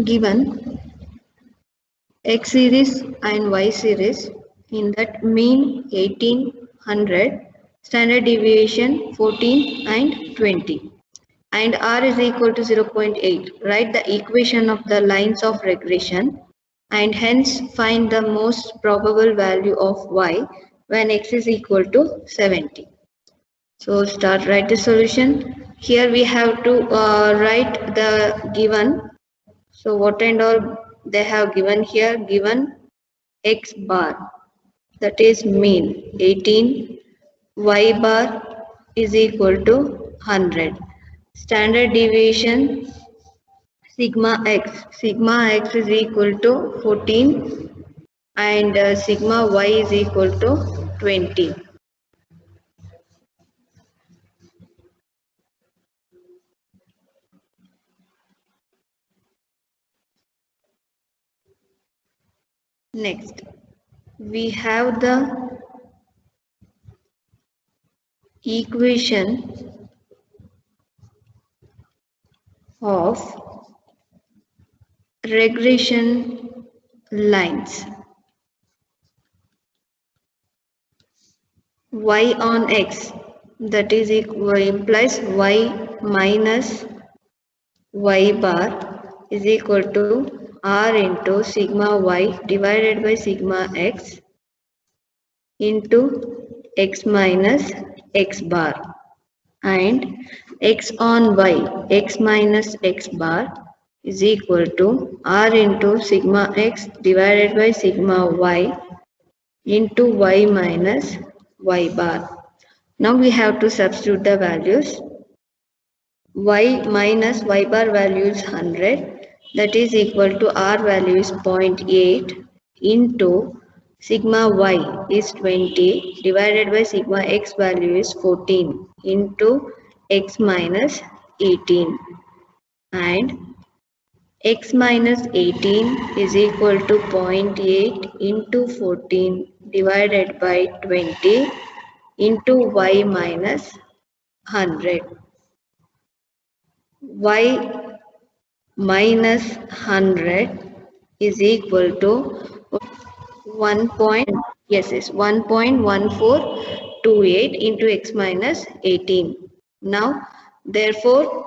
given X series and Y series, in that mean 1800, standard deviation 14 and 20, and R is equal to 0.8. Write the equation of the lines of regression and hence find the most probable value of Y when X is equal to 70. So write the solution. Here we have to write the given. So what and all they have given here? Given X bar, that is mean 18, Y bar is equal to 100. Standard deviation sigma x is equal to 14 and sigma y is equal to 20. Next, we have the equation of regression lines. Y on x, that is implies y minus y bar is equal to r into sigma y divided by sigma x into x minus x bar, and x on y, x minus x bar is equal to r into sigma x divided by sigma y into y minus y bar. Now we have to substitute the values. Y minus y bar value is 100, that is equal to r value is 0.8 into sigma y is 20 divided by sigma x value is 14 into x minus 18, and x minus 18 is equal to 0.8 into 14 divided by 20 into y minus 100. Y minus 100 is equal to 1.1428 into x minus 18. Now, therefore,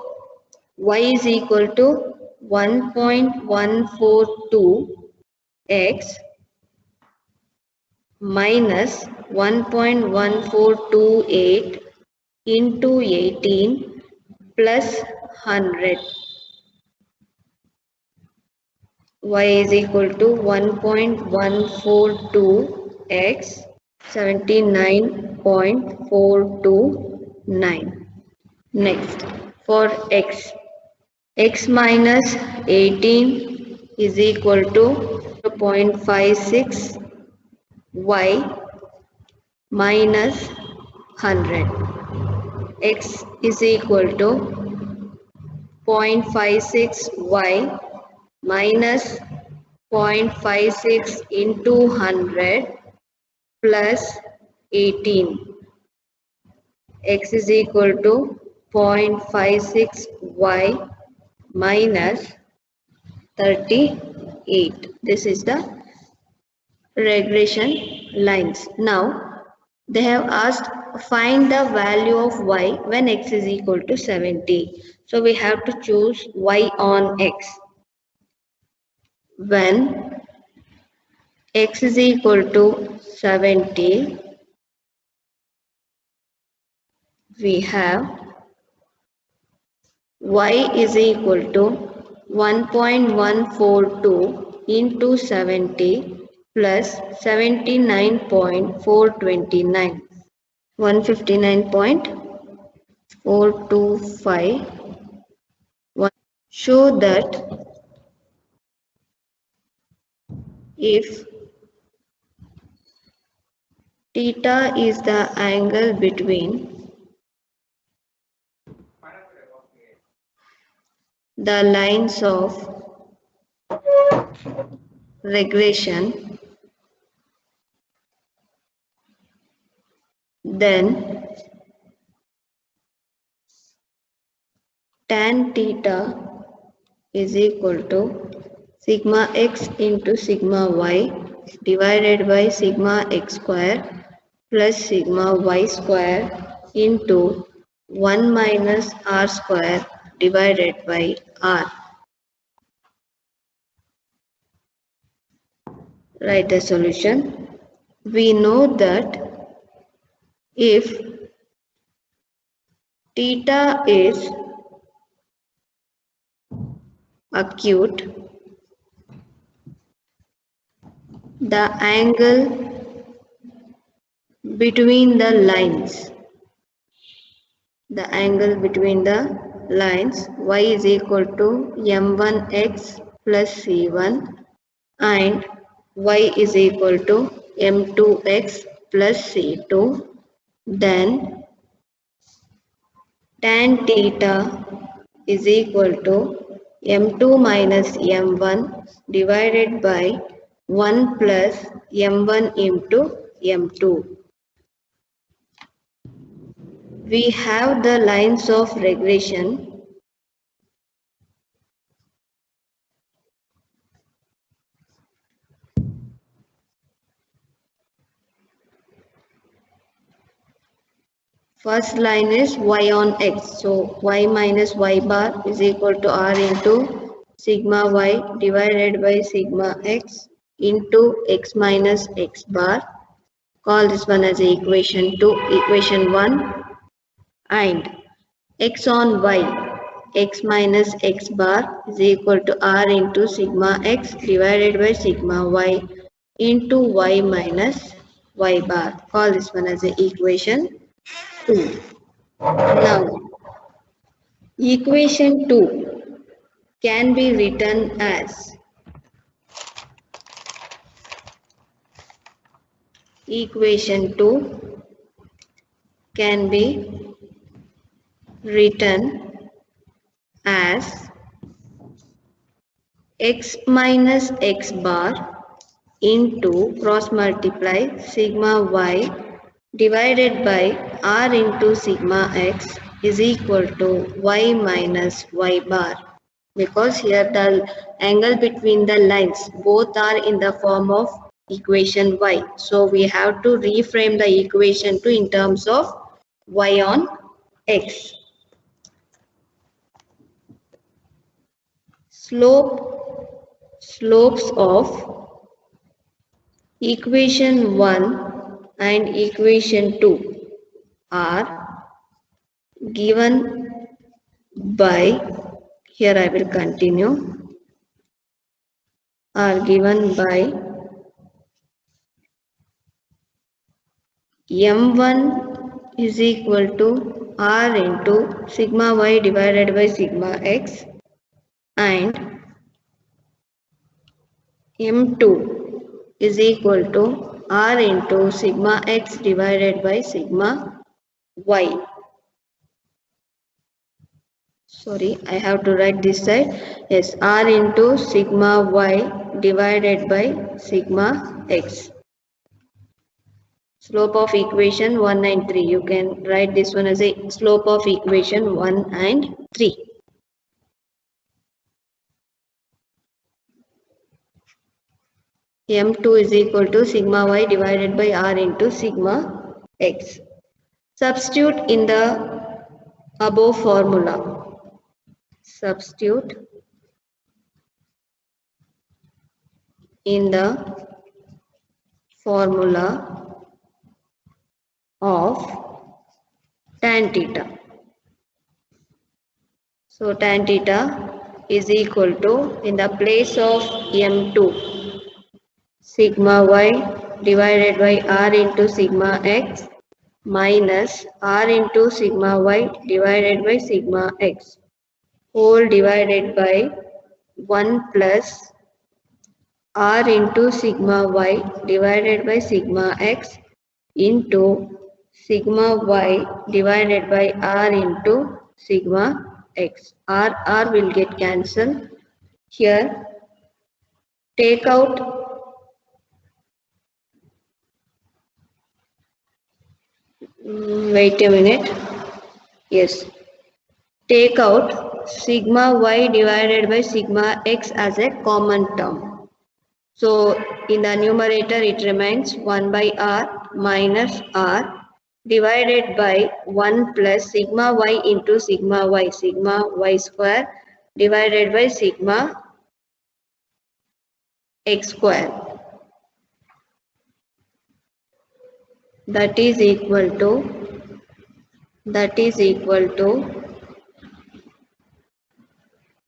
y is equal to 1.142x minus 1.1428 into 18 plus 100. Y is equal to 1.142x 79.429. Next, for x minus 18 is equal to 0.56 y minus 100. X is equal to 0.56 y minus 0.56 into 100 plus 18. X is equal to 0.56 y minus 38. This is the regression lines. Now, they have asked find the value of y when x is equal to 70. So, we have to choose y on x. When x is equal to 70, we have y is equal to 1.142 into 70 plus 79.429, 159.425. Show that if theta is the angle between the lines of regression, then tan theta is equal to sigma x into sigma y divided by sigma x square plus sigma y square into 1 minus r square divided by r. Write the solution. We know that if theta is acute, the angle between the lines, y is equal to m1x plus c1 and y is equal to m2x plus c2, then tan theta is equal to m2 minus m1 divided by 1 plus m1 into m2. We have the lines of regression. First line is y on x. So y minus y bar is equal to r into sigma y divided by sigma x into x minus x bar. Call this one as equation 2, equation 1, and x on y, x minus x bar is equal to r into sigma x divided by sigma y into y minus y bar. Call this one as equation 2. Now, equation 2 can be written as equation 2 can be written as x minus x bar into cross multiply sigma y divided by r into sigma x is equal to y minus y bar, because here the angle between the lines both are in the form of equation y. So we have to reframe the equation to in terms of y on x. Slopes of equation 1 and equation 2 are given by, here I will continue, are given by m1 is equal to r into sigma y divided by sigma x and m2 is equal to r into sigma x divided by sigma y. Sorry, I have to write this side. Yes, r into sigma y divided by sigma x. Slope of equation 1 and 3. You can write this one as a slope of equation 1 and 3. m2 is equal to sigma y divided by r into sigma x. Substitute in the above formula. Substitute in the formula of tan theta. So tan theta is equal to, in the place of m2, sigma y divided by r into sigma x minus r into sigma y divided by sigma x whole divided by 1 plus r into sigma y divided by sigma x into sigma y divided by r into sigma x. R will get cancelled. Here, take out wait a minute. Yes. take out sigma y divided by sigma x as a common term. So in the numerator it remains 1 by r minus r divided by 1 plus sigma y into sigma y square divided by sigma x square. That is equal to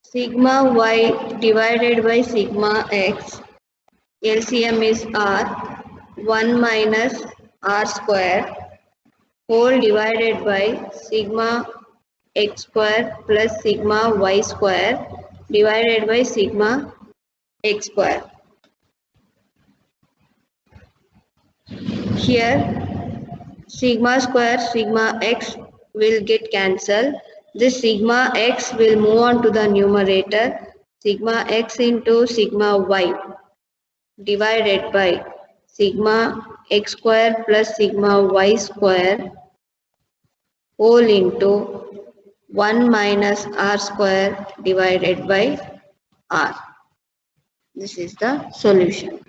sigma y divided by sigma x. LCM is r, 1 minus r square whole divided by sigma x square plus sigma y square divided by sigma x square. Here sigma square sigma x will get cancelled. This sigma x will move on to the numerator. Sigma x into sigma y divided by sigma x square plus sigma y square whole into 1 minus r square divided by r. This is the solution.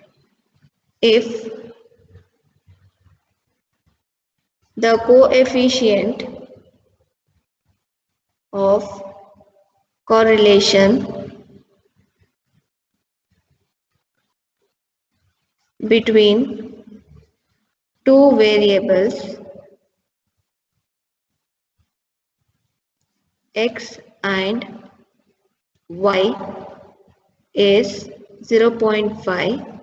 If the coefficient of correlation between two variables x and y is 0.5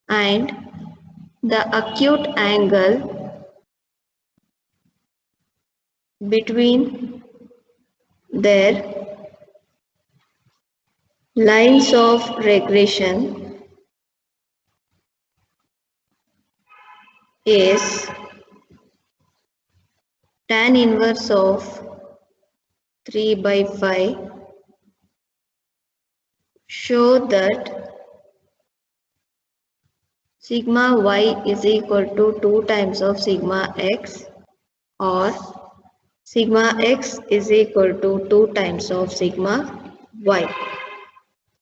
and the acute angle between their lines of regression is tan inverse of 3 by 5. Show that sigma y is equal to 2 times of sigma x or sigma x is equal to 2 times of sigma y.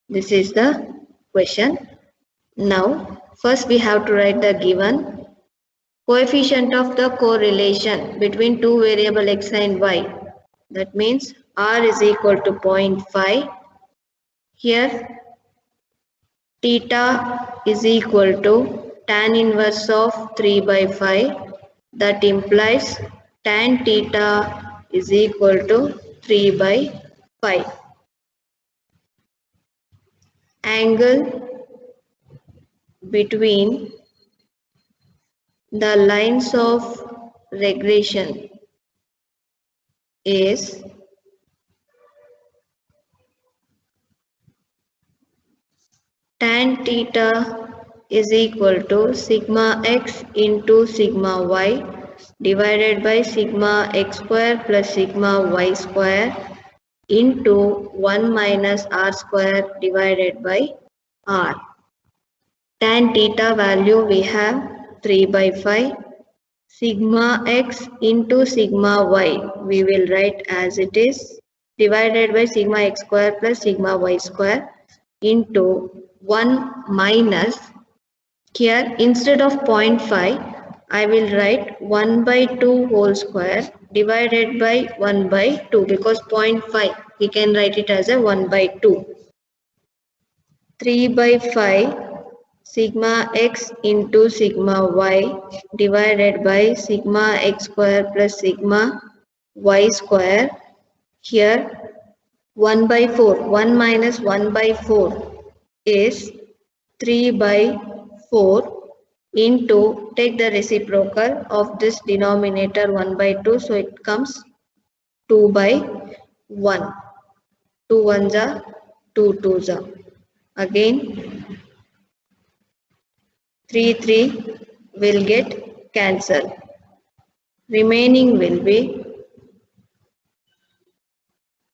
This is the question. Now, first we have to write the given coefficient of the correlation between two variable x and y. That means r is equal to 0.5. Here theta is equal to tan inverse of 3 by 5. That implies tan theta is equal to 3 by 5. Angle between the lines of regression is tan theta is equal to sigma x into sigma y divided by sigma x square plus sigma y square into 1 minus r square divided by r. Tan theta value we have 3 by 5. Sigma x into sigma y we will write as it is divided by sigma x square plus sigma y square into 1 minus, here instead of 0.5 I will write 1 by 2 whole square divided by 1 by 2 because 0.5 we can write it as a 1 by 2. 3 by 5 sigma x into sigma y divided by sigma x square plus sigma y square. Here 1 by 4, 1 minus 1 by 4 is 3 by 4 into, take the reciprocal of this denominator 1 by 2, so it comes 2 by 1. 2 ones are 2 twos are. Again 3 will get cancelled. Remaining will be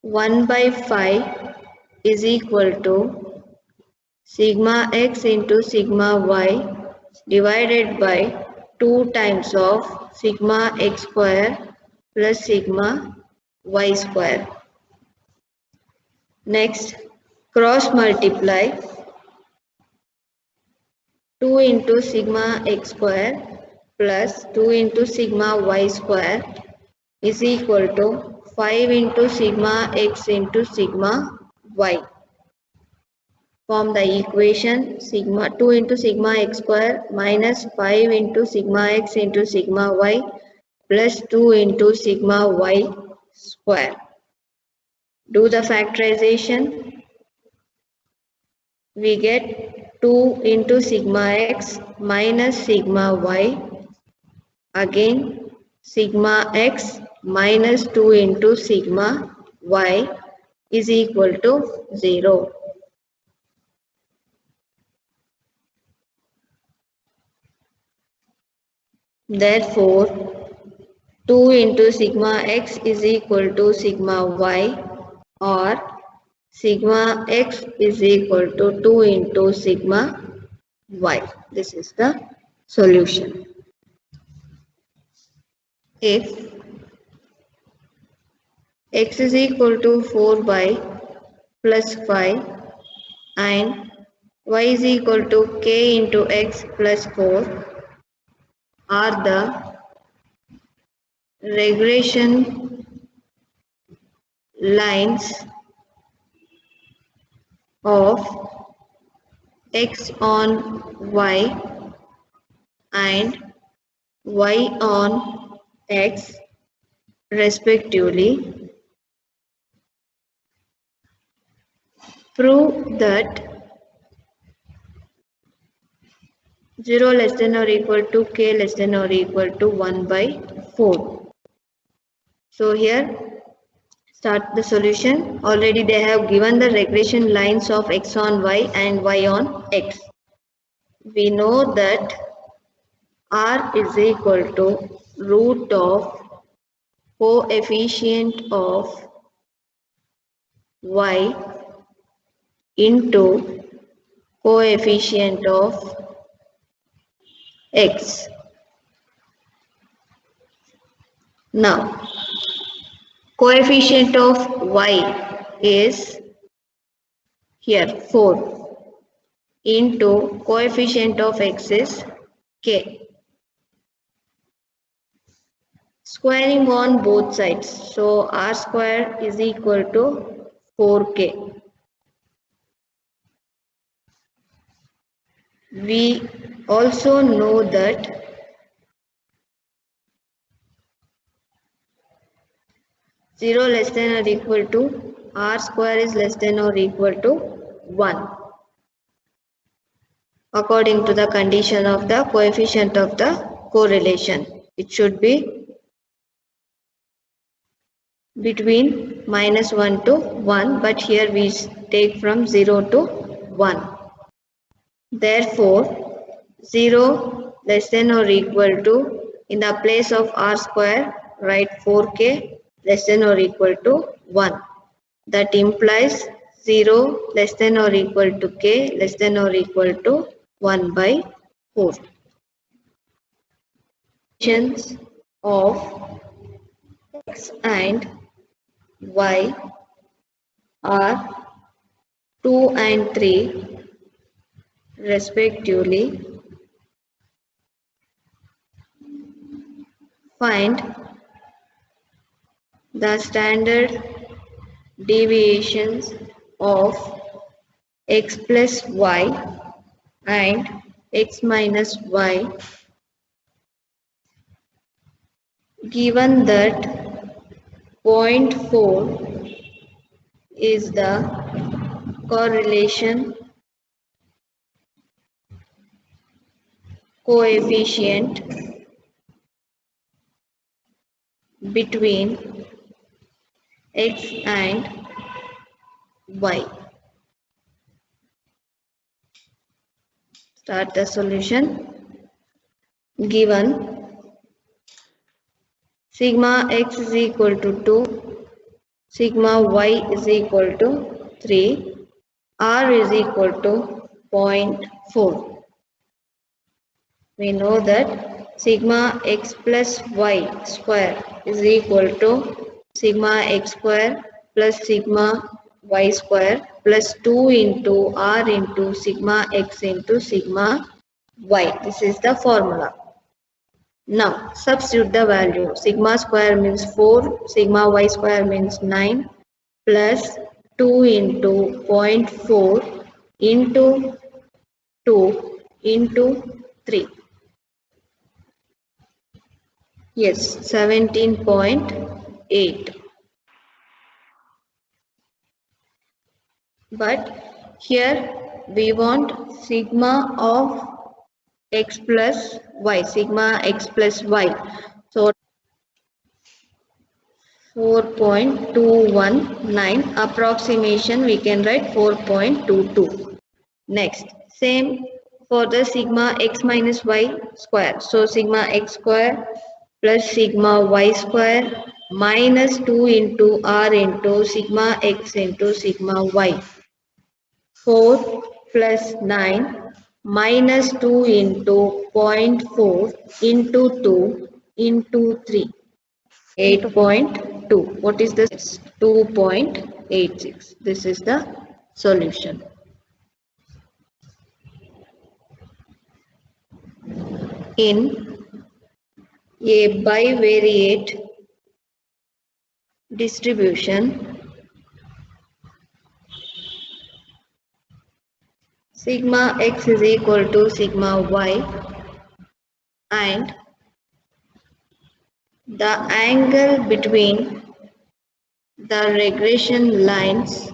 1 by 5 is equal to sigma x into sigma y divided by 2 times of sigma x square plus sigma y square. Next, cross multiply 2 into sigma x square plus 2 into sigma y square is equal to 5 into sigma x into sigma y. Form the equation sigma 2 into sigma x square minus 5 into sigma x into sigma y plus 2 into sigma y square. Do the factorization. We get 2 into sigma x minus sigma y, again sigma x minus 2 into sigma y is equal to 0. Therefore, 2 into sigma x is equal to sigma y, or sigma x is equal to 2 into sigma y. This is the solution. If x is equal to 4y plus 5 and y is equal to k into x plus 4 are the regression lines of x on y and y on x respectively, prove that 0 less than or equal to k less than or equal to 1 by 4. So here start the solution. Already they have given the regression lines of x on y and y on x. We know that r is equal to root of coefficient of y into coefficient of x. Now, coefficient of y is here 4 into coefficient of x is k. Squaring on both sides. So r square is equal to 4k. We also know that zero less than or equal to r square is less than or equal to 1. According to the condition of the coefficient of the correlation, it should be between -1 to 1, but here we take from 0 to 1. Therefore, 0 less than or equal to, in the place of r square, write 4k less than or equal to 1. That implies 0 less than or equal to k less than or equal to 1 by 4. Of x and y are 2 and 3 respectively. Find the standard deviations of x plus y and x minus y, given that 0.4 is the correlation coefficient between x and y. Start the solution. Given sigma x is equal to 2, sigma y is equal to 3, r is equal to 0.4. We know that sigma x plus y square is equal to sigma x square plus sigma y square plus 2 into r into sigma x into sigma y. This is the formula. Now substitute the value. Sigma square means 4, sigma y square means 9 plus 2 into 0.4 into 2 into 3. Yes, 17.8. But here we want sigma of x plus y, sigma x plus y. So 4.219 approximation we can write 4.22. Next, same for the sigma x minus y square. So sigma x square plus sigma y square minus 2 into r into sigma x into sigma y. 4 plus 9 minus 2 into 0.4 into 2 into 3. 8.2. What is this? 2.86. This is the solution. In a bivariate distribution, sigma x is equal to sigma y and the angle between the regression lines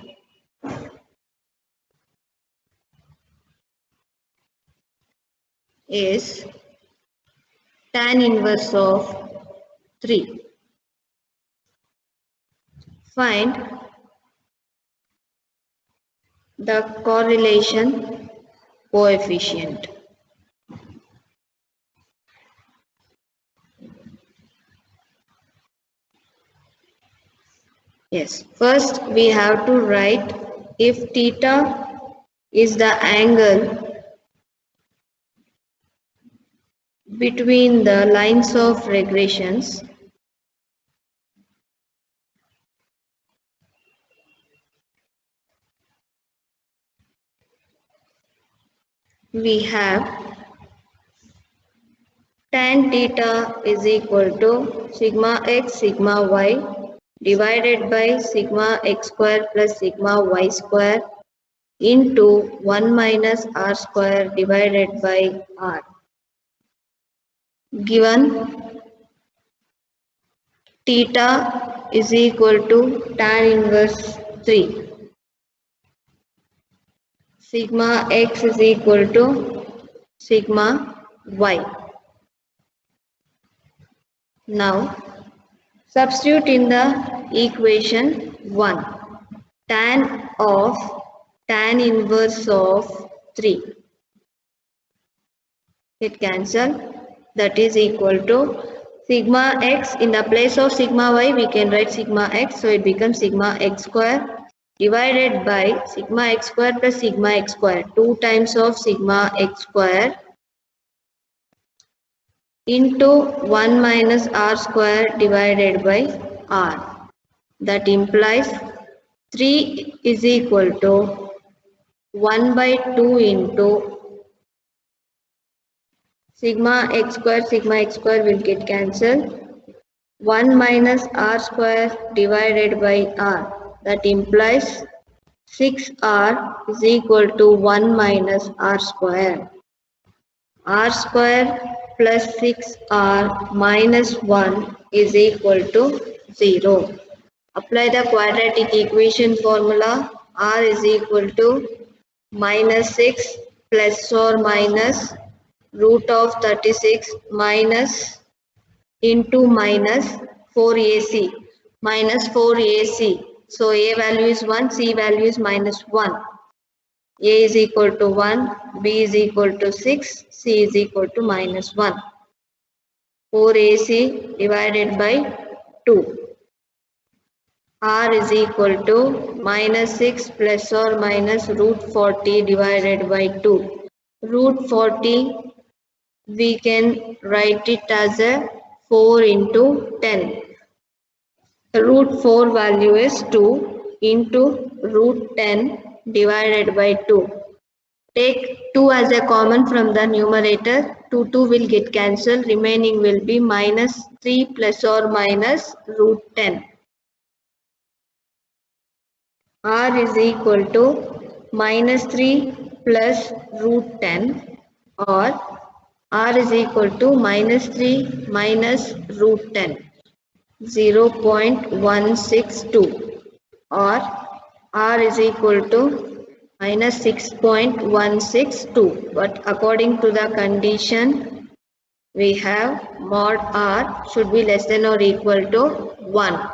is tan inverse of 3. Find the correlation coefficient. Yes, first we have to write if theta is the angle between the lines of regressions, we have tan theta is equal to sigma x sigma y divided by sigma x square plus sigma y square into 1 minus r square divided by r. Given theta is equal to tan inverse 3. Sigma x is equal to sigma y. Now substitute in the equation 1. Tan inverse of 3. It cancel. That is equal to sigma x. In the place of sigma y we can write sigma x. So it becomes sigma x square divided by sigma x square plus sigma x square. 2 times of sigma x square into 1 minus r square divided by r. That implies 3 is equal to 1 by 2 into sigma x square will get cancelled. 1 minus r square divided by r. That implies 6r is equal to 1 minus r square. R square plus 6r minus 1 is equal to 0. Apply the quadratic equation formula. R is equal to minus 6 plus or minus root of 36 minus into minus 4ac minus 4ac. So a value is 1, c value is minus 1. A is equal to 1, b is equal to 6, c is equal to minus 1. 4ac divided by 2. R is equal to minus 6 plus or minus root 40 divided by 2. Root 40 we can write it as a 4 into 10. Root 4 value is 2 into root 10 divided by 2. Take 2 as a common from the numerator. 2 will get cancelled. Remaining will be minus 3 plus or minus root 10. R is equal to minus 3 plus root 10, or R is equal to minus 3 minus root 10, 0.162, or R is equal to minus 6.162. But according to the condition, we have mod R should be less than or equal to 1.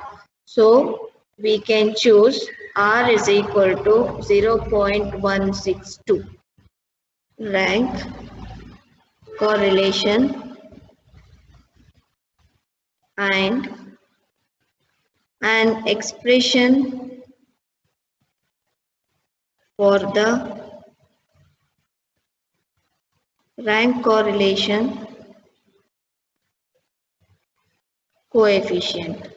So we can choose R is equal to 0.162. Rank, correlation, and an expression for the rank correlation coefficient.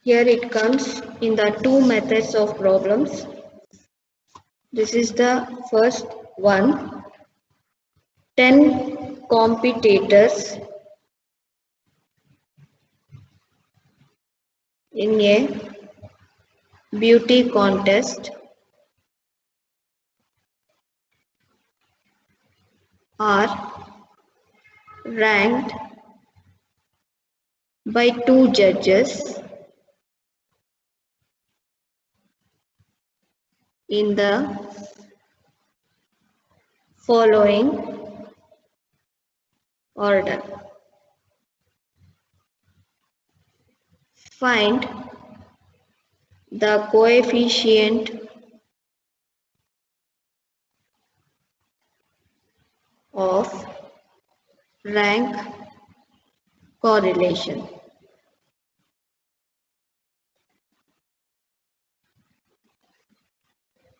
Here it comes in the two methods of problems. This is the first one. 10 competitors in a beauty contest are ranked by 2 judges in the following order. Find the coefficient of rank correlation.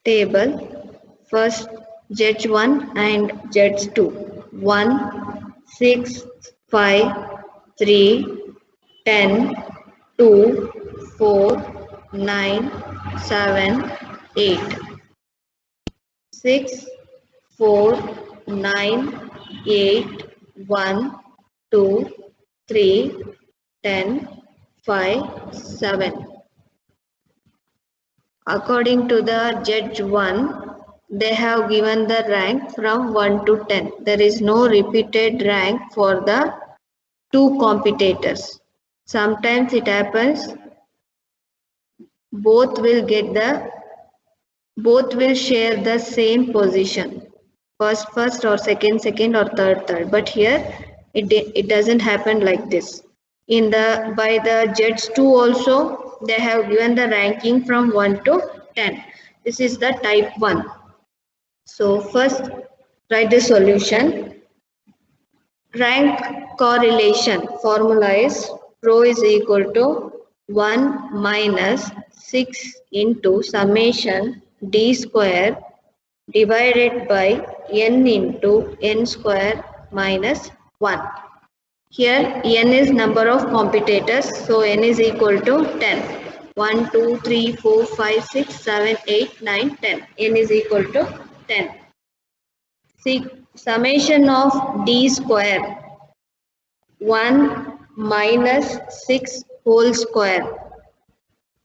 Table. First, judge 1 and judge 2. 1, 6, 5, 3, 10, 2, 4, 9, 7, 8. 6, 4, 9, 8, 1, 2, 3, 10, 5, 7. According to the judge 1, they have given the rank from 1 to 10. There is no repeated rank for the two competitors. Sometimes it happens both will share the same position. First or second or third. But here it doesn't happen like this. By the judge 2 also, they have given the ranking from 1 to 10. This is the type 1. So first write the solution. Rank correlation formula is rho is equal to 1 minus 6 into summation d square divided by n into n square minus 1. Here n is number of competitors, so n is equal to 10. 1, 2, 3, 4, 5, 6, 7, 8, 9, 10. N is equal to 10. See, summation of d square. 1 minus 6 whole square.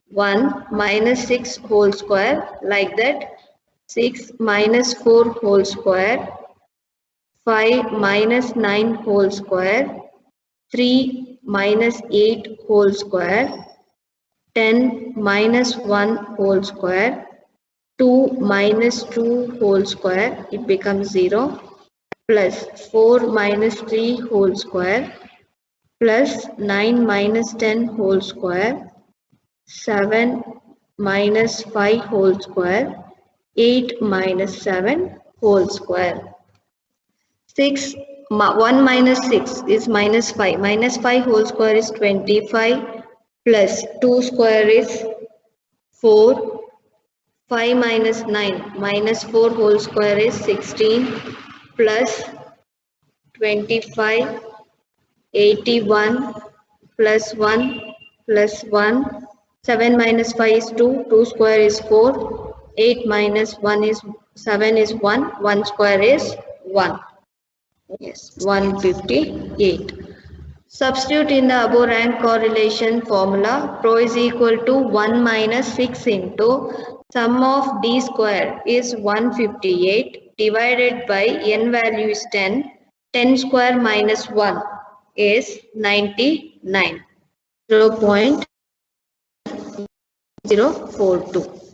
1 minus 6 whole square, like that. 6 minus 4 whole square. 5 minus 9 whole square. 3 minus 8 whole square, 10 minus 1 whole square, 2 minus 2 whole square, it becomes 0, plus 4 minus 3 whole square, plus 9 minus 10 whole square, 7 minus 5 whole square, 8 minus 7 whole square. 1 minus 6 is minus 5. Minus 5 whole square is 25, plus 2 square is 4, 5 minus 9 minus 4 whole square is 16 plus 25 81 plus 1 plus 1 7 minus 5 is 2 2 square is 4 8 minus 1 is 7 is 1 1 square is 1. Yes, 158. Substitute in the above rank correlation formula. Rho is equal to 1 minus 6 into sum of d square is 158 divided by n value is 10. 10 square minus 1 is 99. 0.042.